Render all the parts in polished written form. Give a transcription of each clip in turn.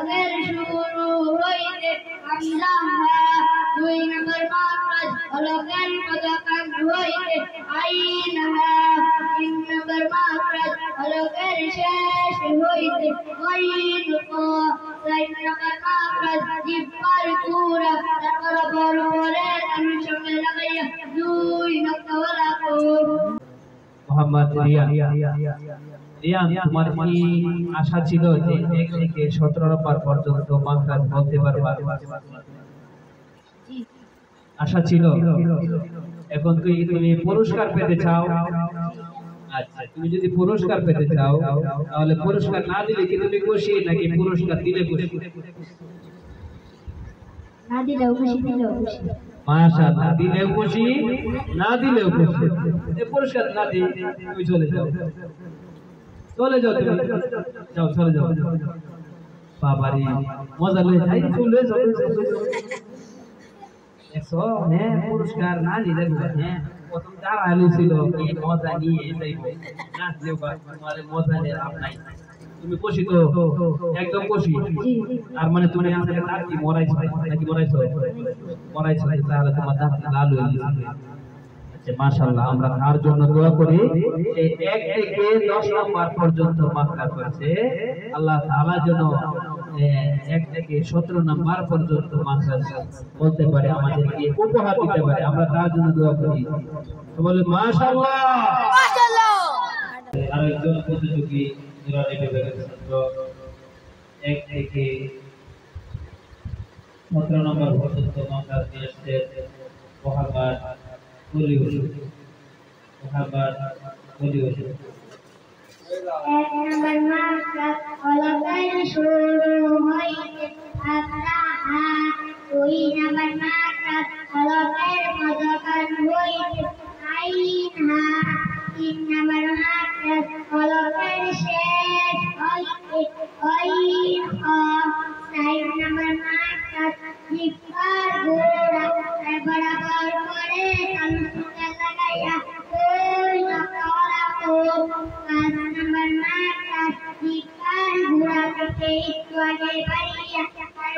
হলকের শুরু হইতে হামজা হা 2 নম্বর মাখরাজ হলকের মাঝখান হইতে আইন হা 3 নম্বর মাখরাজ হলকের শেষ হইতে গাইন কা 4 নম্বর মাখরাজ জিহ্বার পুরা বরাবর করে তালুর সঙ্গে লাগাইয়া 2 নক্তা কোর। মোহাম্মদ রিয়ান, তোমার কি আশা ছিল যে 1 থেকে 17 নম্বর পর্যন্ত মাখরাজ বলতে পারবা? আশা ছিল। এখন তুমি পুরস্কার পেতে চাও? আচ্ছা, তুমি যদি পুরস্কার পেতে চাও তাহলে পুরস্কার না দিলে কি তুমি খুশি নাকি পুরস্কার দিলে খুশি? না দিলেও খুশি, দিলেও খুশি। মাশাআল্লাহ, দিলেও খুশি না দিলেও খুশি। এই পুরস্কার না দিই তুমি চলে যাও, চলে যাও, তুমি যাও, চলে যাও। বাবারে মজা লয়ে যাই, চলে যাও। দেখো হ্যাঁ, পুরস্কার না দিলে হ্যাঁ প্রথম যারা আইছিল কি মজা নিয়ে যাইবো, না দিলেও তোমার মজা নিয়ে লাভ নাই। তুমি খুশি তো? একদম খুশি। আর মানে তুমি আমাকে তার কি মরাইছো নাকি মরাইছো? মরাইছো, তাহলে তোমার দাঁত লাল হয়ে গেছে। আচ্ছা মাশাআল্লাহ, আমরা তার জন্য দোয়া করি যে 1 থেকে 10 নম্বর পর্যন্ত মাখরাজ করেছে আল্লাহ তাআলা যেন 1 থেকে 17 নম্বর পর্যন্ত মাখরাজ বলতে পারে, আমাদেরকে উপহার দিতে পারে। আমরা তার জন্য দোয়া করি। তো বলে মাশাআল্লাহ, মাশাআল্লাহ। আরেকজন প্রতিযোগী নুরানি বিভাগের ছাত্র 1 থেকে 17 নম্বর পর্যন্ত মাখরাজ নিয়ে আসছে মোহাম্মদ বলি বলি। মোহাম্মদ বলি বলি। 1 নম্বর মাখরাজ হলকের শুরু হইতে হামজা হা 2 নম্বর মাখরাজ হলকের মাঝখান হইতে আইন হা 3 নম্বর মাখরাজ হলকের শেষ হইতে গাইন কা 4 নম্বর মাখরাজ জিহ্বার গোড়া বরাবর করে তালুর সঙ্গে লাগাইয়া 2 নক্তা কোর। 5 নম্বর মাখরাজ জিহ্বার গোড়া থেকে একটু আগে বাড়িয়া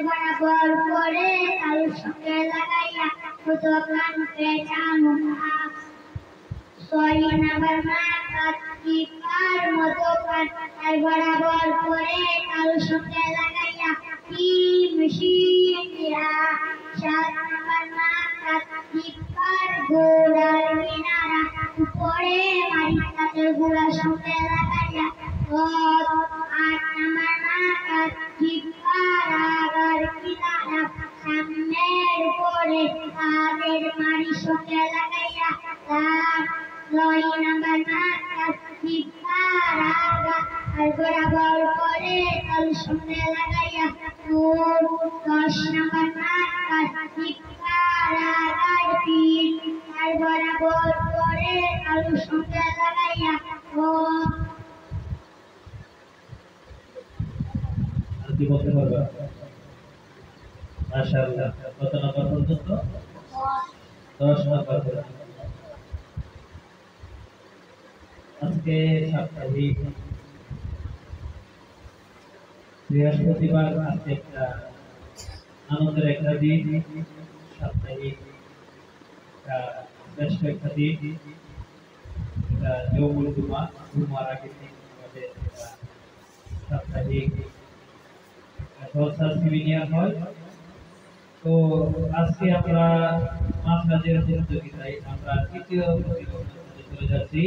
বরাবর করে তালুর সঙ্গে লাগাইয়া প্রথম পেটানো। 6 নম্বর মাখরাজ জিহ্বার মধ্যখান বরাবর করে তালুর সঙ্গে লাগাইয়া তিন শিরা। 7 নম্বর মাখরাজ জিহ্বার গোড়ার কিনারা উপরে মারিকাতের গোড়ার সঙ্গে লাগাইয়া 8 নম্বর মাখরাজ জিহ্বার আগার কিনারা সামনের উপরে আগের মারির সঙ্গে লাগাইয়া 9 নম্বর মাখরাজ জিহ্বার আগা বরাবর করে তালুর সঙ্গে লাগাইয়া 10 নম্বর মাখরাজ জিহ্বার আগার পিঠ বরাবর করে তালুর সঙ্গে লাগাইয়া কি বলতে পারবা? মাশাআল্লাহ, কত নম্বর পর্যন্ত? 10 নম্বর পর্যন্ত। আজকে সাপ্তাহিক বৃহস্পতিবার, আজকে একটা আনন্দের একটা দিন, সাপ্তাহিক শ্রেষ্ঠ একটা দিন। এটা যৌমুল জুমা, জুমার আগের দিন আমাদের সাপ্তাহিক জলসা সেমিনার হয়। তো আজকে আমরা মাখরাজের প্রতিযোগিতায় আমরা তৃতীয় প্রতিযোগিতায় চলে যাচ্ছি।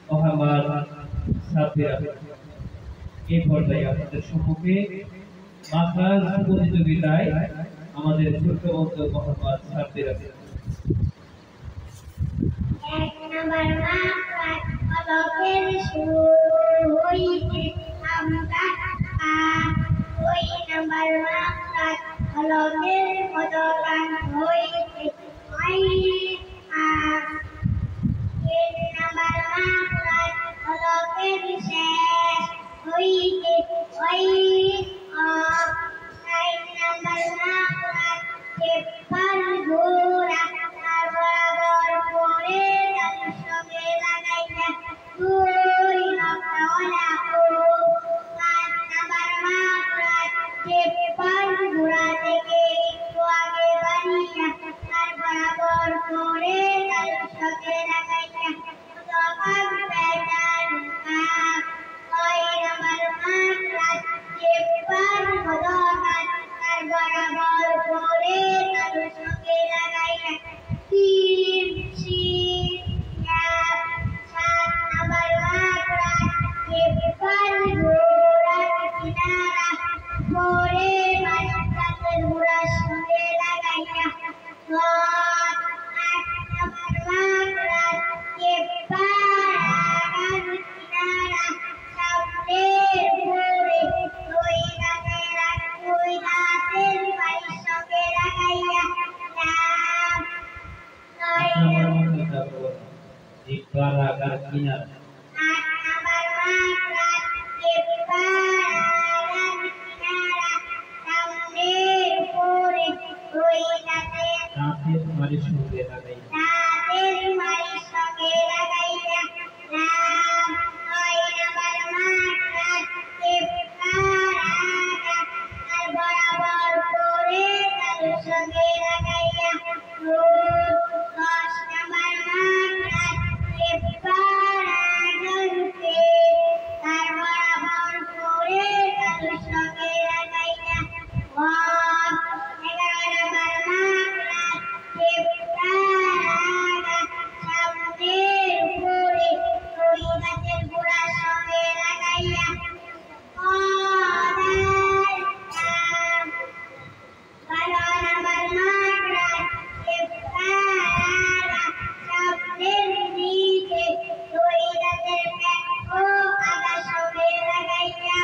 মোহাম্মদ সাব্বির এই পর্যায়ে আপনাদের সম্মুখে মাখরাজ প্রতিযোগিতায় আমাদের ছোট্ট বন্ধু মোহাম্মদ সাব্বির। 1 নম্বর মাখরাজ হলকের শুরু হইতে হামজা হা 2 নম্বর মাখরাজ হলকের মাঝখান হইতে আইন হা 3 নম্বর মাখরাজ হলকের শেষ হইতে গাইন কা 4 নম্বর মাখরাজ জিহ্বার গোড়া বরাবর করে তালুর সঙ্গে লাগাইয়া 2 নক্তা কোর। 5 নম্বর মাখরাজ সঙ্গে লাগাইয়া তখন পেটার কাপ 6 নম্বর মাত্রায় চেপার মদকান তার বরাবর করে তার সঙ্গে লাগাইয়া তিন শির কাপ 7 নম্বর মাত্রায় চেপার ঘোড়ার কিনারা করে বাচ্চাদের ঘোড়ার সঙ্গে লাগাইয়া 8 নম্বর মাত্রায় চেপার আগার কিনারা সামনে ঘুরে দুই দাঁতের বাড়ির সঙ্গে লাগাইয়া নাম 9 চেপার আগার কিনারা 8 নম্বর মাত্রায় চেপার আগার কিনারা সামনে ঘুরে দুই দাঁতের বাড়ির সঙ্গে লাগাইয়া লাগাইয়া নাম 9 নম্বর মাত্রায় চেপার আগা আর বরাবর করে তার সঙ্গে লাগাইয়া 10 নম্বর মাত্রায় চেপার আগারকে তার বরাবর করে তার সঙ্গে লাগাইয়া 11 নম্বর মাত্রায় চেপার আগা সামনে ঘুরে দুই গাছের গোড়ার সঙ্গে লাগাইয়া 12 নম্বর মাত্রায় চেপার আগা সামনের দিকে দুই গাছের ও আগা সঙ্গে লাগাইয়া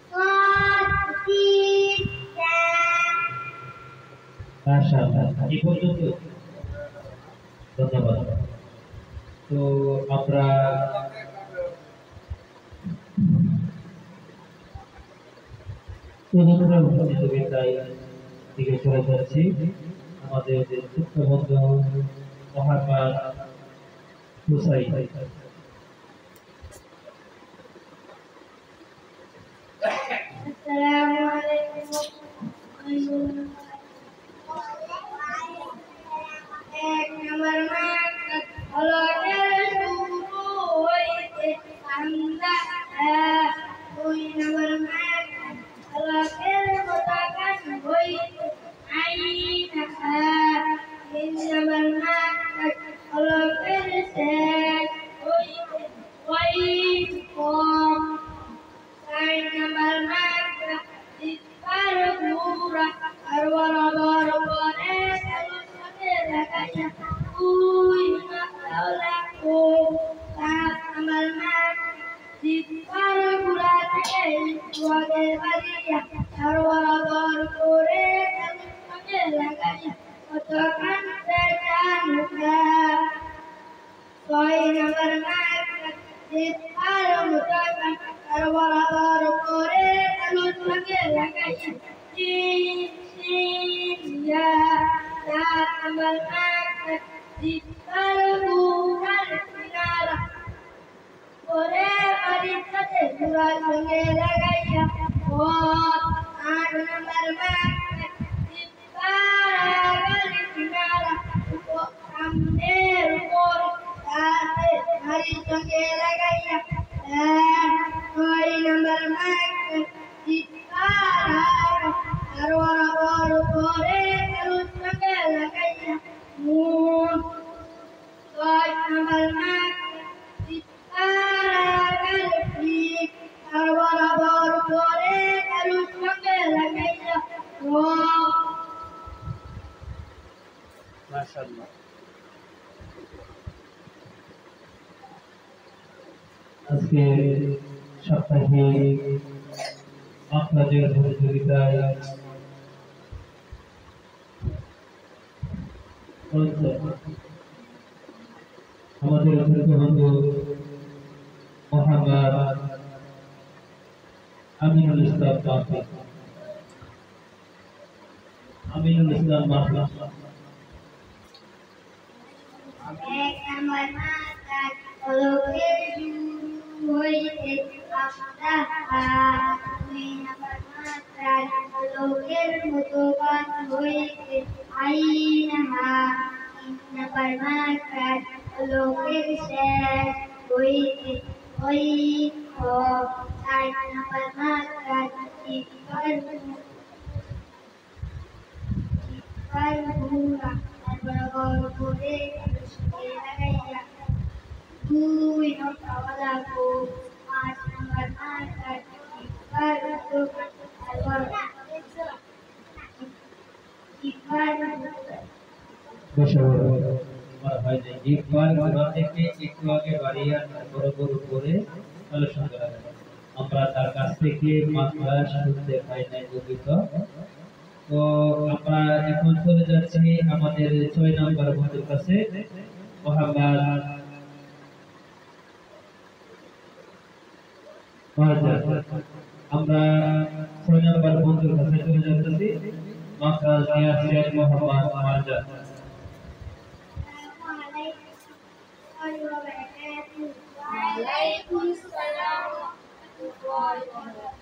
3 এই পর্যন্ত। ধন্যবাদ। তো আমরা প্রতিযোগিতায় দিকে চলে যাচ্ছি। আমাদের ছোট্ট বন্ধু মহাকাশ হুসাইন। আসসালামু আলাইকুম। 1 নম্বর মাত্রা হলকের শুরু হইতে হামজা 2 নম্বর মাত্রা হলকের মতাকান হইতে আইন 3 নম্বর মাত্রা হলকের শেষ হইতে ওয়াইন কম 4 নম্বর মাত্রা চিৎকার ঘুরা আর বরাবর করে তালুর সঙ্গে লাগাইয়া 2 মাত্রা লাগো 7 নম্বর মাত্রা চিৎকার ঘুরা থেকে আগে বাড়িয়া আর বরাবর করে তালুর সঙ্গে লাগাইয়া কতক্ষণ পেটানুকা 6 নম্বর মাত্রা চিৎকার মতকান আর বরাবর করে তালুর সঙ্গে লাগাইয়া 7 নম্বর মাত্রা চিৎকার ঘুরার কিনারা করে বাড়ির সাথে ঘোড়ার সঙ্গে লাগাইয়া 8 নম্বর মাত্রা চিৎকার আগার কিনারা সামনের উপর তাতে বাড়ির সঙ্গে লাগাইয়া 9 নম্বর মাত্রা চিৎকার আর বরাবর করে তালুর সঙ্গে লাগাইয়া 10 নম্বর মাত্রা চিৎকার আর বরাবর করে তালুর সঙ্গে লাগাইয়া মাশাআল্লাহ। আজকে সাপ্তাহিক আপনাদের প্রতিযোগিতায় আমাদের বন্ধু মোহাম্মদ আমিনুল ইসলাম মাহফুজ। আমিনুল ইসলাম মাহফুজ 1 নম্বর মাত্রা হলকের শুরু হইতে হামজা 2 নম্বর মাত্রা হলকের মতকান হইতে আইন 3 নম্বর number market, located শেষ হইতে ওই ও 8 number market, চিৎকার ঘুরা তারপর করে লাগাইয়া 2 নটাওয়ালা গো 8 number market, চিৎকার তারপর একটু আগে বাড়িয়ে বড় বড় করে আলোচনা করা যায়। আমরা তার কাছ থেকে মাত্রা শুনতে পাই নাই দুঃখিত। তো আমরা এখন চলে যাচ্ছি আমাদের 6 নম্বর বন্ধুর কাছে। মোহাম্মদ আমরা 6 নম্বর বন্ধুর কাছে চলে যাচ্ছি। মাত্রা নিয়ে আসছেন মোহাম্মদ মারজান। Waalaikumsalam warahmatullahi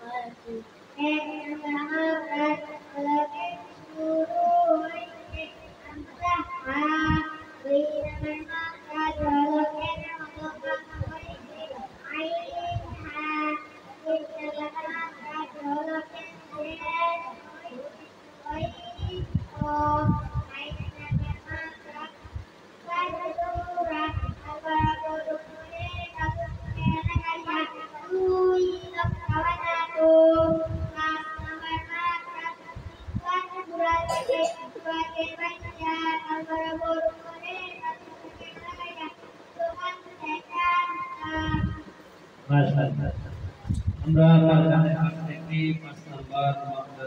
আমরা মারজানের কাছ থেকে 5 নম্বর মাত্রা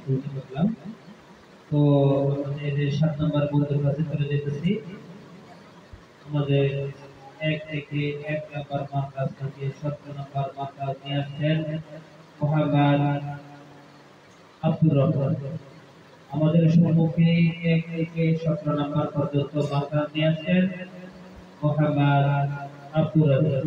শুরু করলাম। তো আমাদের 7 নম্বর বন্ধুর কাছে চলে যেতেছি। আমাদের 1 থেকে 1 নম্বর মাত্রা থেকে 17 নম্বর মাত্রা নিয়ে আসছেন মোহাম্মদ আব্দুর রহমান। আমাদের সম্মুখে 1 থেকে 17 নম্বর পর্যন্ত মাত্রা নিয়ে আসছেন মোহাম্মদ আব্দুর রহমান।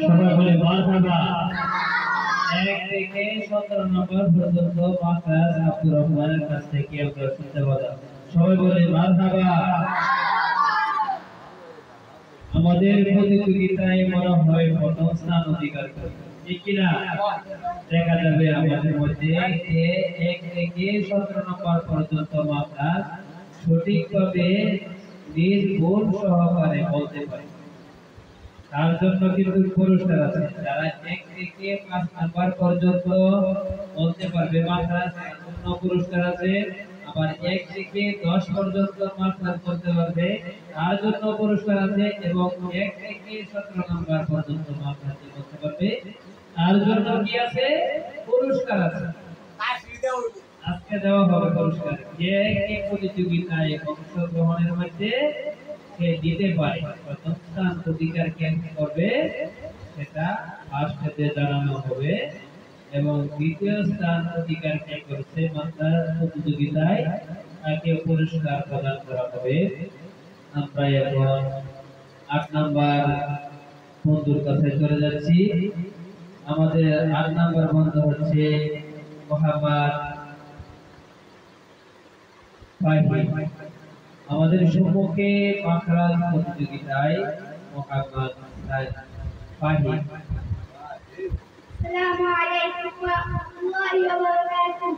সবাই বলে মারহাবা। 1 থেকে 17 নম্বর পর্যন্ত মাদ্রাস আব্দুর রহমানের কাছ থেকে আমরা শুনতে পেলাম। সবাই বলে মারহাবা। আমাদের প্রতিযোগিতায় মনে হয় প্রথম স্থান অধিকার করে, ঠিক কিনা? দেখা যাবে আমাদের মধ্যে 1 থেকে 17 নম্বর পর্যন্ত মাদ্রাস সঠিকভাবে নিজ গুণ সহকারে বলতে পারে, তার জন্য কিন্তু পুরস্কার আছে। যারা 1 থেকে 5 নাম্বার পর্যন্ত বলতে পারবে মাদ্রাস, তার জন্য পুরস্কার আছে। আবার 1 থেকে 10 পর্যন্ত মাদ্রাস বলতে পারবে, তার জন্য পুরস্কার আছে। এবং 1 থেকে 17 নাম্বার পর্যন্ত মাদ্রাস বলতে পারবে, তার জন্য কি আছে? পুরস্কার আছে। আজকে দেওয়া হবে পুরস্কার। যে এই প্রতিযোগিতায় অংশগ্রহণের মধ্যে সে দিতে পারে, প্রথম স্থান অধিকার কে করবে সেটা ফার্স্টে জানানো হবে। এবং দ্বিতীয় স্থান অধিকার কে করছে মাদ্রাস প্রতিযোগিতায়, তাকে পুরস্কার প্রদান করা হবে। আমরা এখন 8 নাম্বার বন্ধুর কাছে চলে যাচ্ছি। আমাদের 8 নাম্বার বন্ধু হচ্ছে মোহাম্মদ ফাহিম। আমাদের সম্মুখে মাদ্রাস প্রতিযোগিতায় মোহাম্মদ ফাহিম। السلام عليكم ورحمة الله وبركاته.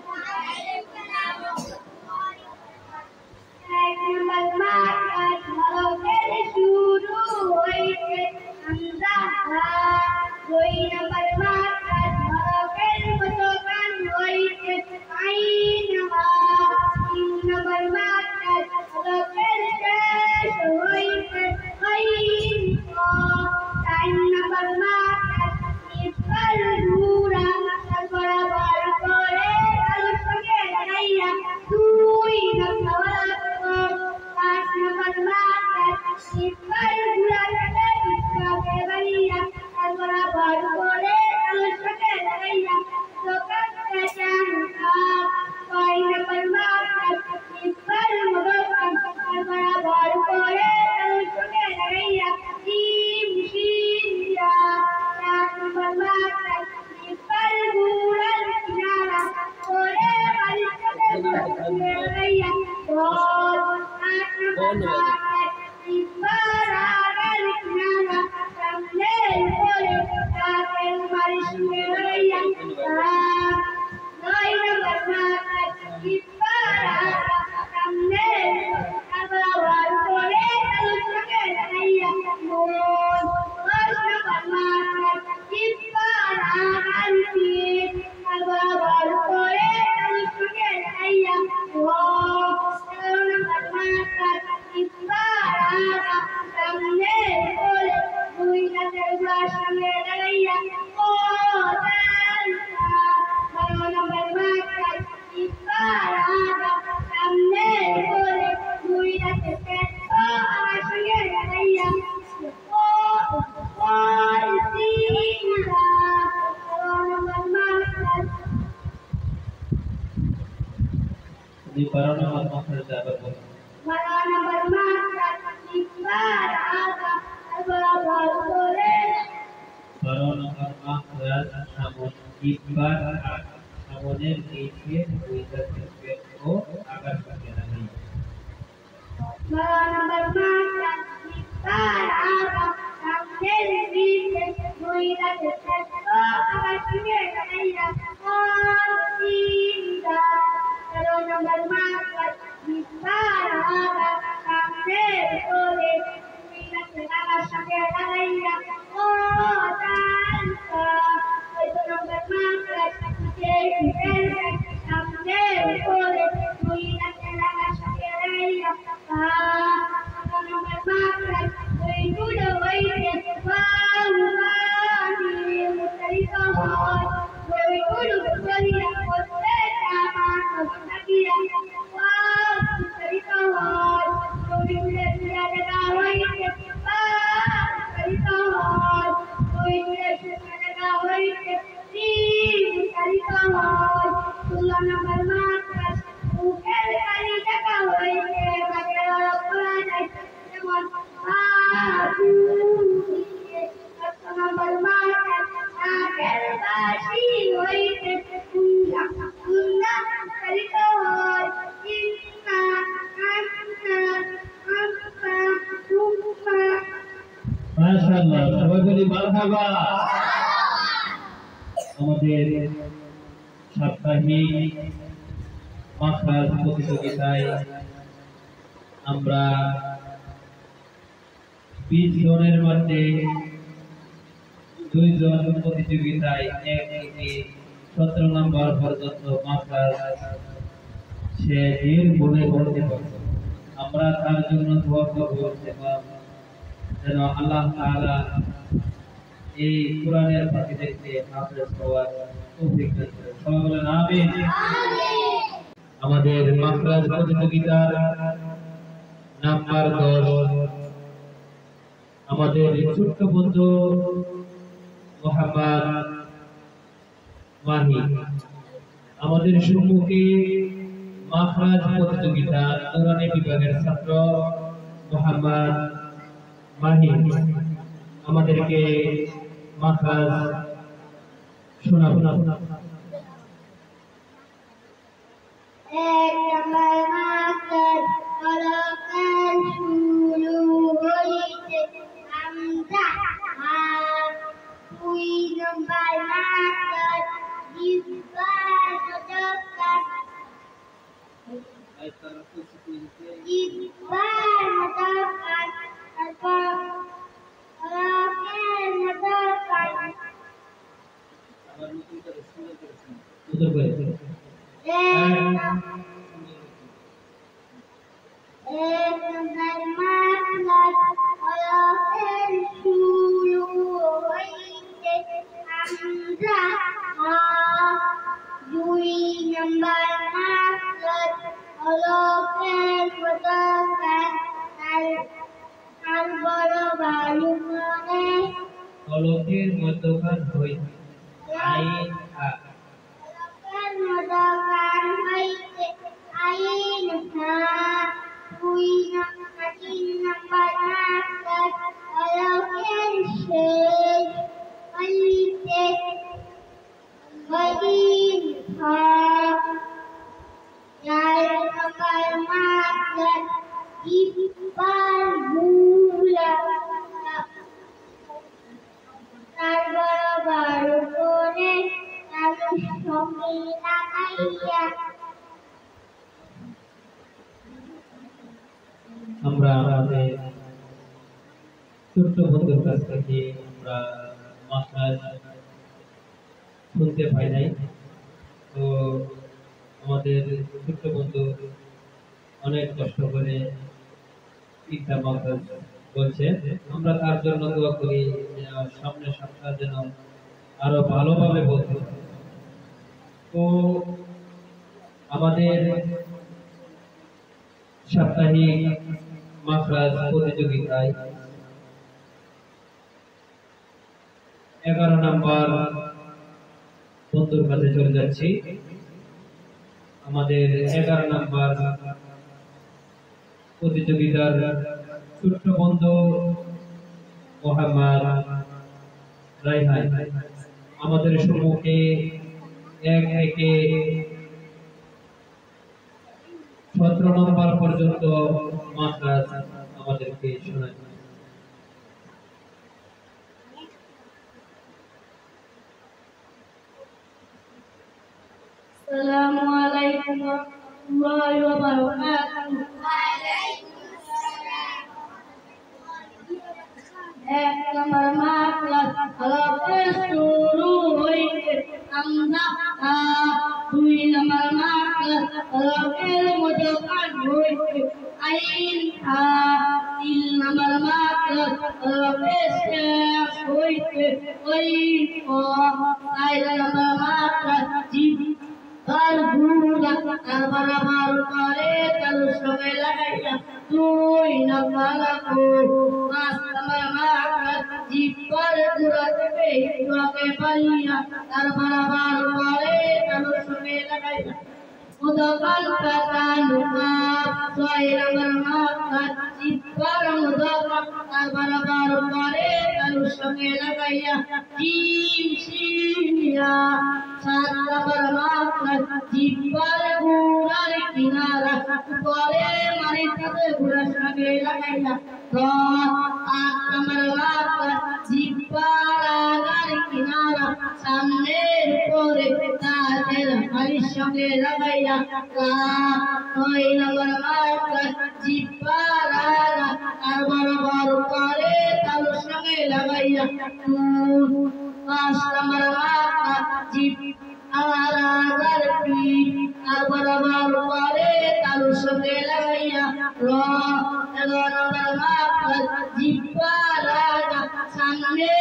এক নম্বর মাদ্রাস ভালো করে শুরু হয়েছে আমরা, 2 নম্বর মাদ্রাস ভালো করে মতো গান হয়েছে আইন, 3 নম্বর মাদ্রাস ভালো করে শেষ হয়েছে আইন, 4 নম্বর মাদ্রাস ইফতার ঘুরা বরাবর করে আলু সঙ্গে লাগাইয়া 2 নম্বর 5 নম্বর মাদ্রাস ইফতার ঘুরা বিশ্বকে বাড়িয়া বরাবর করে আলু সঙ্গে লাগাইয়া দোকান চাচান 6 নম্বর মাদ্রাস ইফতার দোকান বরাবর করে আলু সঙ্গে লাগাইয়া ডিম সিরিয়া 4 নম্বর মাদ্রাস ইফতার ঘুরা কিনারা করে বাড়ি সঙ্গে লাগাইয়া 8 নম্বর মাদ্রাস ইফতার আগার কিনারা সামনে করে তাদের বাড়ি সঙ্গে লাগাইয়া 9 নম্বর মাদ্রাস ইফতার আগার সামনে বরাবর করে আলু সঙ্গে লাগাইয়া 10 নম্বর মাদ্রাস ইফতার আগার বরাবর করে আলু সঙ্গে লাগাইয়া 11 নম্বর মাদ্রাস ইফতার আগার সামনে করে 2 হাতের সঙ্গে লাগাইয়া 12 নম্বর মাদ্রাস ইফতার আগার সামনে করে 2 হাতের সঙ্গে লাগাইয়া 12 নম্বর মাদ্রাস আবার বলুন। 12 নম্বর মাদ্রাস ইফতার আগার বরাবর করে 12 নম্বর মাদ্রাস সামন ইফতার সামনের নিচে 2 হাতের ও আগার সঙ্গে লাগাই। 12 নম্বর মাদ্রাস ইফতার আগার সামনের নিচে 2 হাতের আগার সঙ্গে লাগাইয়া 3 মাশাআল্লাহ, সবাই বলি মারহাবা। আমাদের সাপ্তাহিক মাখরাজ প্রতিযোগিতায় আমরা 20 জনের মধ্যে 2 জন প্রতিযোগিতায় 1 থেকে 17 নম্বর পর্যন্ত মাখরাজ সে নির্ভুলে করতে পারবে। আমরা তার জন্য দোয়া করব যেন আল্লাহ তাআলা এই কোরআনের ফাঁকিদেরকে হাফেজ হওয়ার তৌফিক দান করেন। সবাই বলেন আমিন। আমাদের মাখরাজ প্রতিযোগিতার নাম্বার 10 আমাদের ছোট্ট বন্ধু মোহাম্মদ মাহি। আমাদের সম্মুখে মাখরাজ প্রতিযোগিতা নুরানি বিভাগের ছাত্র মোহাম্মদ মাহি আমাদেরকে মাখরাজ শোনাবেন। কলকের মধ্যখান হইতে আইন আমরা আমাদের ছোট্ট বন্ধুর কাছ থেকে আমরা মাখরাজ শুনতে পাই নাই। তো আমাদের ছোট্ট বন্ধু অনেক কষ্ট করে তিনটা মাখরাজ বলছে। আমরা তার জন্য দোয়া করি যে সামনের সপ্তাহ যেন আরো ভালোভাবে বলতে পারে। তো আমাদের সাপ্তাহিক মাখরাজ প্রতিযোগিতায় 11 নম্বর বন্ধুর কাছে চলে যাচ্ছি। আমাদের 11 নম্বর প্রতিযোগিতার ছোট্ট বন্ধু মোহাম্মদ রাইহান আমাদের সম্মুখে 1 থেকে 17 নম্বর পর্যন্ত মাখরাজ আমাদেরকে শোনায়। আসসালামু আলাইকুম ওয়া রাহমাতুল্লাহি ওয়া বারাকাতুহু। এক নম্বর মাখরাজ হরফে শুরু হইতে আমরা তারপর আবার করে তালুর সঙ্গে লাগাইয়া 2 নম্বর লাখো 5 নম্বর মাকাত জিব্বার গুড়া থেকে একটু আগে পাইয়া তারপর আবার করে তালুর সঙ্গে লাগাইয়া Mudakan katanuka Soira bermakat Jibar mudakan Albar-bar kare Talushange lagaya Jim simya Satra bermakat Jibar gurar kinara Kore maritate gurashange lagaya Atra bermakat Jibar agar kinara Samne kore Tater harishange lagaya Koi nagar makat jiparana Arbar baru kare talushange lagaya Pas nagar makat jiparana garpi Arbar baru kare talushange lagaya nagar makat jiparana Samne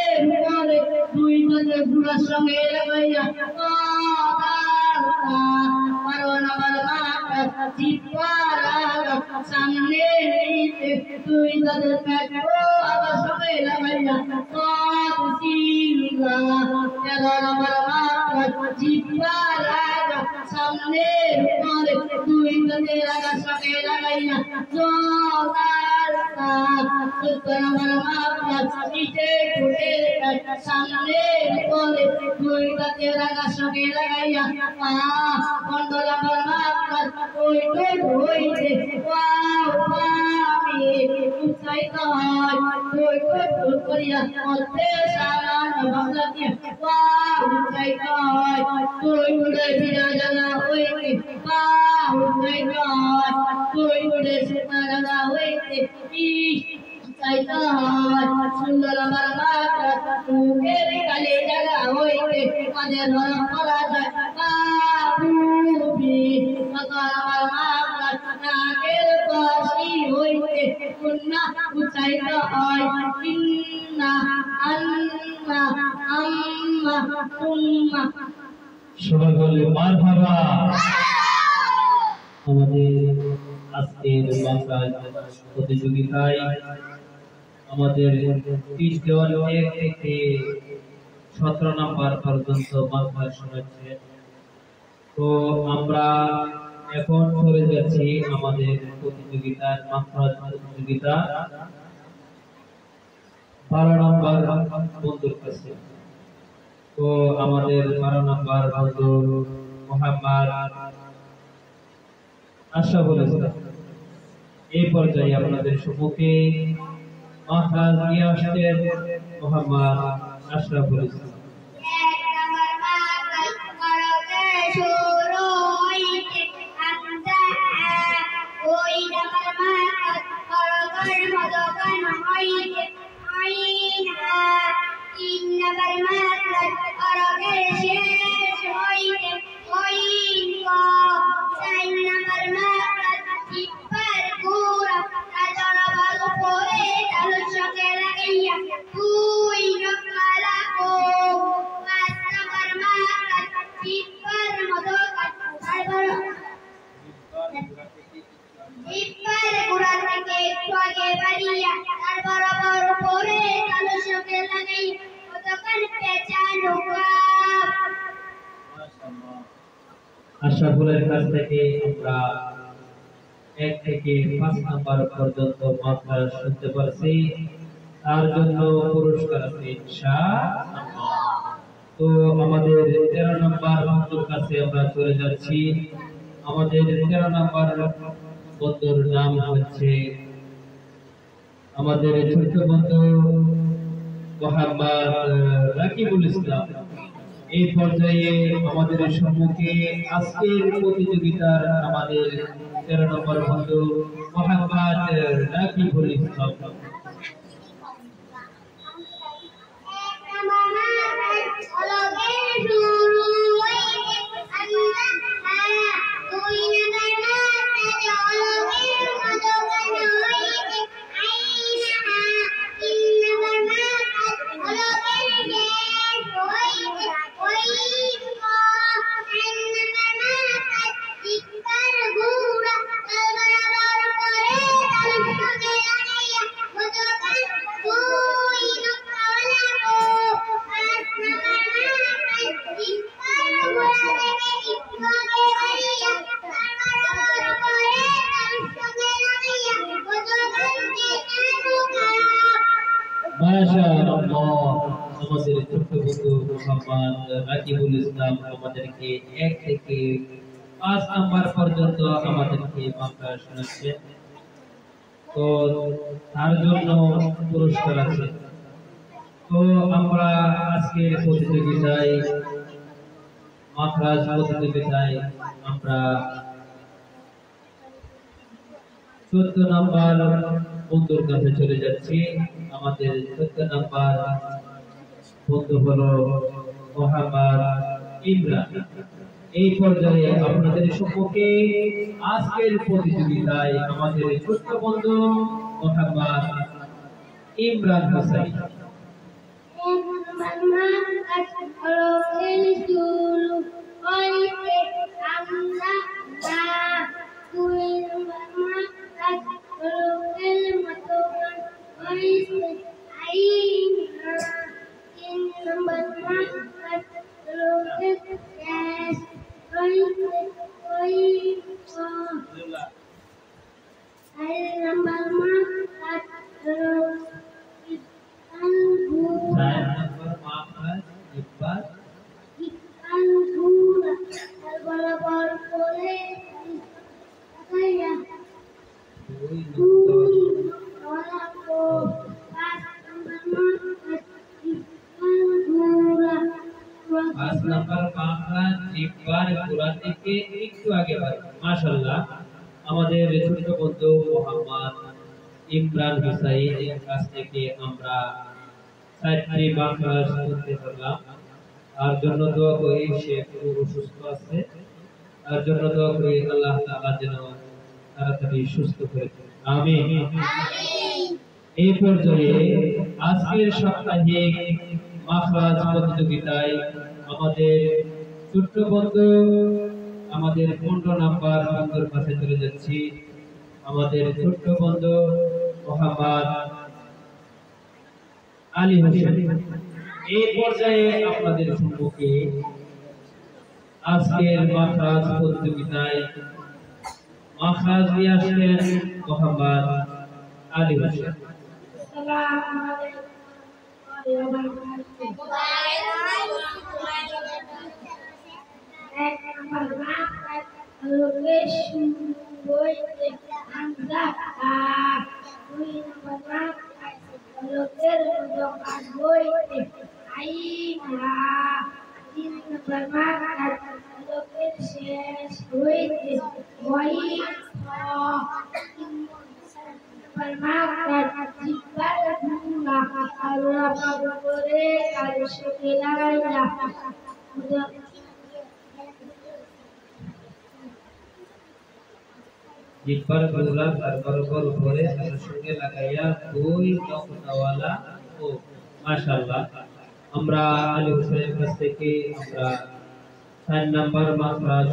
kore dui bande gura shange lagaya Marona marmaka jiparana samne tu inda pekko abasame lagaya sila marona marmaka jiparana samne kore tu inda abasame lagaya Sutana marmaka ite kute samne kore tu inda abasame lagaya Kondola bermakat, koi wow kami usai koi kuria ote saran baglaki wow usai koi ude bina jana hoite wow usai koi ude sita jana hoite usai sundara bermakat, keri kali jana hoite kade orang peraja Magalamal makat nagel pasi hoite punna ucai kaai inna anna amma summa সবাই বলে মারহাবা আমাদের আজকের মাকাজ প্রতিযোগিতায় আমাদের 30 দেওয়াল 1 থেকে 17 নম্বর পর্যন্ত মাকাজ শোনাচ্ছে তো আমরা এখন চলে যাচ্ছি আমাদের প্রতিযোগিতার মাখরাজ প্রতিযোগিতা 12 নম্বর বন্ধুর কাছে তো আমাদের 12 নম্বর বন্ধু মোহাম্মদ আশরাফুল ইসলাম এই পর্যায়ে আপনাদের সম্মুখে মাখরাজ নিয়ে আসছেন মোহাম্মদ আশরাফুল ইসলাম আশরাফুলের কাছ থেকে আমরা 1 থেকে 5 নম্বর পর্যন্ত মাখরাজ শুনতে পারছি তার জন্য পুরস্কার আছে ইনশাআল্লাহ তো আমাদের 13 নম্বর বন্ধুর কাছে আমরা চলে যাচ্ছি আমাদের 13 নম্বর বন্ধুর নাম হচ্ছে আমাদের ছোট বন্ধু মোহাম্মদ রাকিবুল ইসলাম এই পর্যায়ে আমাদের সম্মুখে আজকের প্রতিযোগিতার আমাদের 13 নম্বর বন্ধু মোহাম্মদ রাকিবুল ইসলাম Jibar আমাদের ছোট্ট বন্ধু মোহাম্মদ রাকিবুল ইসলাম আমাদেরকে 1 থেকে 5 নাম্বার পর্যন্ত আমাদেরকে মাত্রা শোনাচ্ছেন। তো তার জন্য পুরস্কার আছে। তো আমরা আজকের প্রতিযোগিতায় মাখরাজ প্রতিযোগিতায় আমরা 14 নাম্বার বন্ধুর কাছে চলে যাচ্ছি। আমাদের 14 নাম্বার বন্ধু হলো মোহাম্মদ ইমরান। এই পর্যায়ে আপনাদের সম্মুখে আজকের প্রতিযোগিতায় আমাদের ছোট্ট বন্ধু মোহাম্মদ ইমরান হোসেন। মাশাআল্লাহ আমাদের ছোট বন্ধু মোহাম্মদ ইমরান হোসেনের কাছ থেকে আমরা 4টি মাখরাজ শুনতে পারলাম। আর জন্য দোয়া করি, সে খুব অসুস্থ আছে, আর জন্য দোয়া করি আল্লাহ তাআলা যেন তাড়াতাড়ি সুস্থ করে দেন, আমিন। এই পর্যায়ে আজকের সাপ্তাহিক মাখরাজ প্রতিযোগিতায় আমাদের ছোট্ট বন্ধু আমাদের 15 নাম্বার বন্ধুর কাছে চলে যাচ্ছি। আমাদের ছোট্ট বন্ধু মোহাম্মদ আলী হোসেন। এই পর্যায়ে আপনাদের সম্মুখে আজকের মাখরাজ প্রতিযোগিতায় মাখরাজ নিয়ে আসলেন মোহাম্মদ আলী হোসেন। জিব্বার গুলা তারপর উপরে তার সঙ্গে লাগাইয়া দুই নকশাওয়ালা ও মাশাআল্লাহ। আমরা আলী হোসেনের কাছ থেকে আমরা 4 নাম্বার মাখরাজ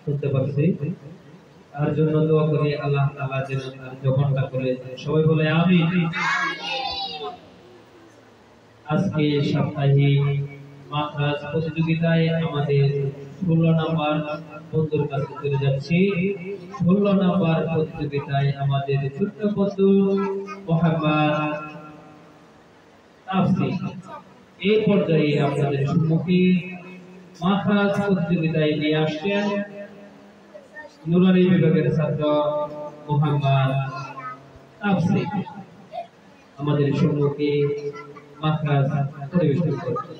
শুনতে পাচ্ছি। তার জন্য দোয়া করি আল্লাহ তাআলা যেন তার জবানটা খুলে দেয়, সবাই বলে আমিন। আজকে সাপ্তাহিক মাখরাজ প্রতিযোগিতায় আমাদের 16 নাম্বার বন্ধুর কাছে চলে যাচ্ছি। 16 নাম্বার প্রতিযোগিতায় আমাদের ছোট্ট বন্ধু মোহাম্মদ তাফসীর। এই পর্যায়ে আপনাদের সম্মুখে মাখরাজ প্রতিযোগিতায় নিয়ে আসছেন নুরানি বিভাগের ছাত্র মোহাম্মদ তাফসীর। আমাদের সম্মুখে মাখরাজ পরিবেশন করছেন।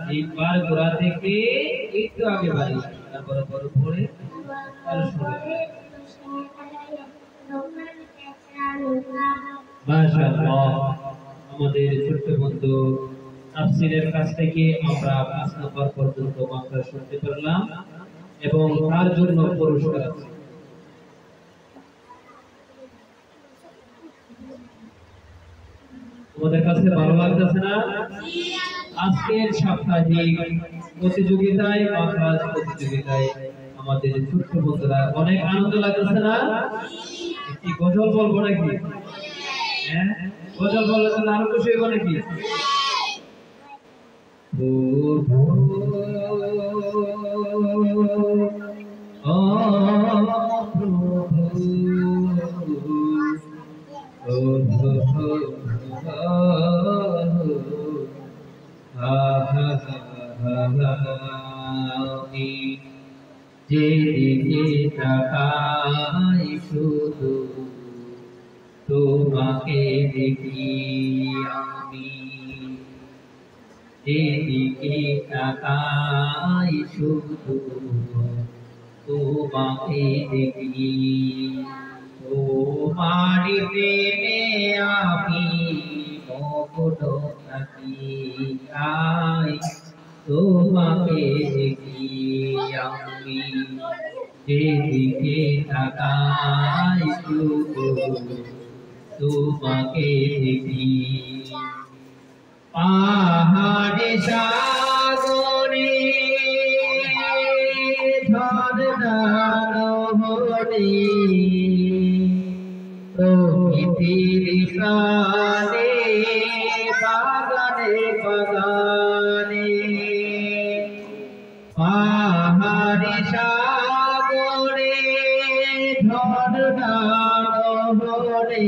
জিব্বার গোড়া থেকে একটু আগে বাড়ি, তারপরে পরে আর শুরু। আল্লাহ আমাদের ছোট্ট বন্ধু তাফসীরের কাছ থেকে আমরা 5 নম্বর পর্যন্ত মাত্রা শুনতে পারলাম এবং তার জন্য পুরস্কার আছে। তোমাদের কাছে ভালো লাগতেছে না? আজকের সাপ্তাহিক প্রতিযোগিতায় মাখরাজ প্রতিযোগিতায় আমাদের ছোট্ট বন্ধুরা অনেক আনন্দ লাগতেছে না? একটি গজল বলবো নাকি? হ্যাঁ, গজল বললে তো আরো খুশি হইব নাকি? যেদিকে তাকাই শুধু তোমাকে দেখি আমি, যেদিকে তাকাই শুধু তোমাকে দেখি, তোমার প্রেমে আমি মগ্ন থাকি, আই তোমাকে দেখি আমি, যেদিকে তাকাই শুধু তোমাকে দেখি। পাহাড়ে সাগরে ঝর্ণা নহরে প্রকৃতির প্রাণে বাগানে বাগানে, পাহাড়ে সাগরে ঝর্ণা নহরে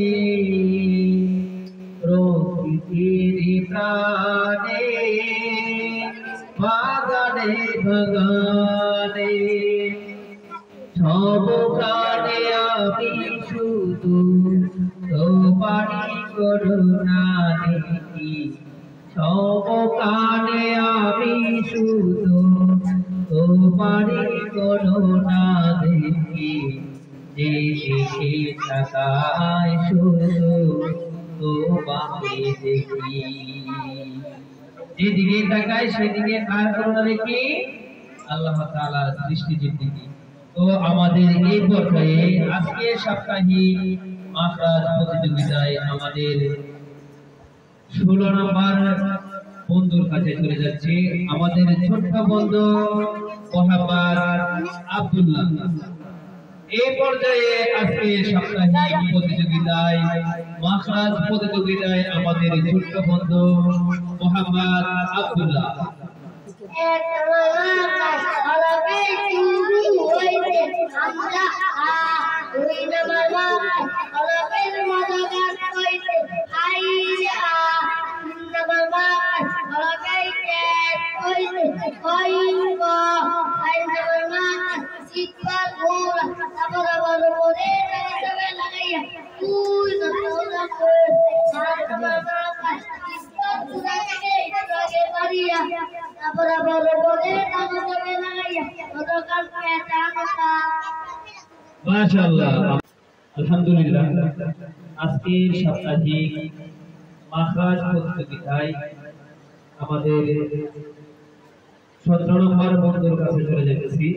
প্রকৃতির প্রাণে বাগানে বাগানে, সব প্রাণে আমি শুধু তোমারই করুণা দেখি, সব প্রাণে আমি শুধু তোমারই করুণা দেখি, যেদিকে তাকাই শুধু তোমাকে দেখি, যেদিকে তাকাই সেদিকে কার করুণা দেখি? আল্লাহ তাআলার দৃষ্টির দিকে। তো আমাদের এই পর্যায়ে আজকে সাপ্তাহিক মাখরাজ প্রতিযোগিতায় আমাদের 16 নম্বর বন্ধুর কাছে চলে যাচ্ছে আমাদের ছোট্ট বন্ধু মোহাম্মদ আব্দুল্লাহ। এই পর্যায়ে আজকে সাপ্তাহিক প্রতিযোগিতায় মাখরাজ প্রতিযোগিতায় আমাদের ছোট্ট বন্ধু মোহাম্মদ আব্দুল্লাহ। মাশাআল্লাহ, আলহামদুলিল্লাহ। আজকের সাপ্তাহিক মাখরাজ প্রতিযোগিতায় আমাদের 17 নম্বর বন্ধুর কাছে চলে যেতেছি।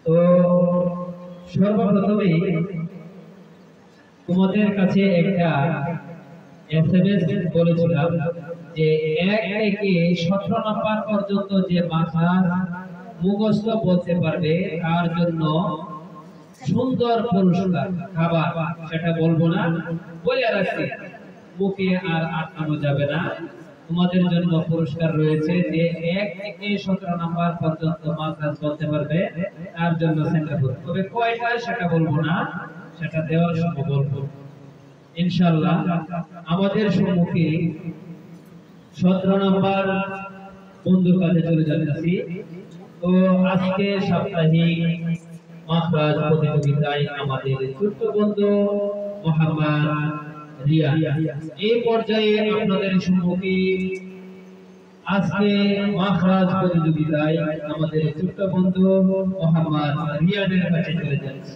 তো সর্বপ্রথমে তোমাদের কাছে একটা এসএমএস বলেছিলাম যে 1 থেকে 17 নম্বর পর্যন্ত যে মাখরাজ মুখস্থ বলতে পারবে তার জন্য সুন্দর পুরস্কার খাবার, সেটা বলবো না, বলে রাখছি, মুখে আর আটকানো যাবে না। তোমাদের জন্য পুরস্কার রয়েছে যে 1 থেকে 17 নম্বর পর্যন্ত মাখরাজ বলতে পারবে তার জন্য সেন্টার। তবে কয়টা সেটা বলবো না, সেটা দেওয়ার সময় বলবো ইনশাআল্লাহ। আমাদের সম্মুখে 17 নম্বর বন্ধুর কাছে চলে যাচ্ছি। তো আজকে সাপ্তাহিক মাখরাজ প্রতিযোগিতায় আমাদের ছোট্ট বন্ধু মোহাম্মদ রিয়া। এই পর্যায়ে আপনাদের সম্মুখে আজকে মাখরাজ প্রতিযোগিতায় আমাদের ছোট্ট বন্ধু মোহাম্মদ রিয়াদের কাছে চলে যাচ্ছে।